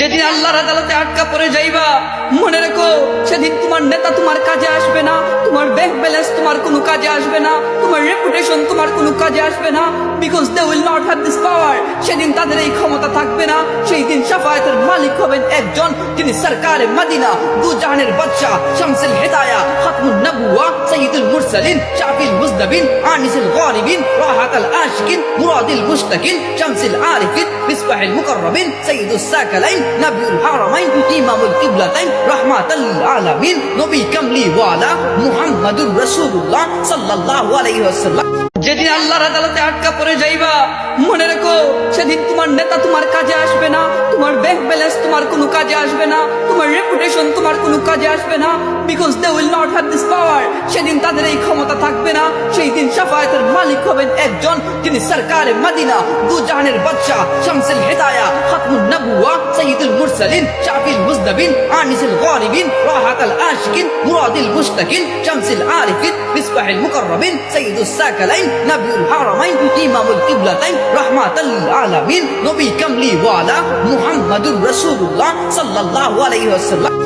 যেদিন আল্লাহর আদালতে আটকা পড়ে যাইবা, মনে রেখো সেদিন তোমার নেতা তোমার কাজে আসবে না, তোমার ব্যাংক ব্যালেন্স তোমার কোনো কাজে আসবে না, তোমার রেপুটেশন তোমার কোনো কাজে আসবে না, because they will not have this power. সেদিন তাদের এই ক্ষমতা থাকবে না। সেই দিন শাফায়াতের মালিক হবেন একজন, তিনি সরকারে মদিনা, দু জাহানের বাদশা, শামসুল হিদায়া, খাতমুন নবুওয়া, সাইয়্যিদুল মুরসালিন, শাফিল মুজনবিন, আনিসুল গারিবিন, রাহাতুল আশিকিন, মুরাদিল মুশতাকিন, শামসুল আরিফিন, মিসবাহুল মুকাররবিন, সাইয়্যিদুস সাকালাইন, নবিউল হারামাইন, ইমামুল কিবলাতাইন, রাহমাতুল আলামিন, নবী কামলিওয়ালা মুহাম্মাদুর রাসূলুল্লাহ সাল্লাল্লাহু আলাইহি ওয়াসাল্লাম। যেদিন আল্লাহর আদালতে আটকা পড়ে যাইবা, মনে রেখো সেদিন তোমার নেতা তোমার কাজে আসবে না, তোমার ব্যাংক ব্যালেন্স তোমার কোনো কাজে আসবে না, তোমার রেপুটেশন তোমার কোনো কাজে আসবে না, because they will not have this power. সেদিন তাদের এই ক্ষমতা থাকবে না। সেই দিন শাফায়াতের মালিক হবেন একজন, তিনি সরকারে মদিনা, দু জাহানের বাদশা, শামসুল হিদায়া, খাতমুন নবুওয়া, সাইয়্যিদুল মুরসালিন, শাফিল মুজনবিন, আনিসুল গারিবিন, রাহাতুল আশিকিন, মুরাদিল মুশতাকিন, শামসুল আরিফিন, মিসবাহুল মুকাররবিন, সাইয়্যিদুস সাকালাইন, নবিউল হারামাইন, ইমামুল কিবলাতাইন, রাহমাতুল আলামিন, নবী কামলিওয়ালা মুহাম্মাদুর রাসূলুল্লাহ সাল্লাল্লাহু আলাইহি ওয়াসাল্লাম।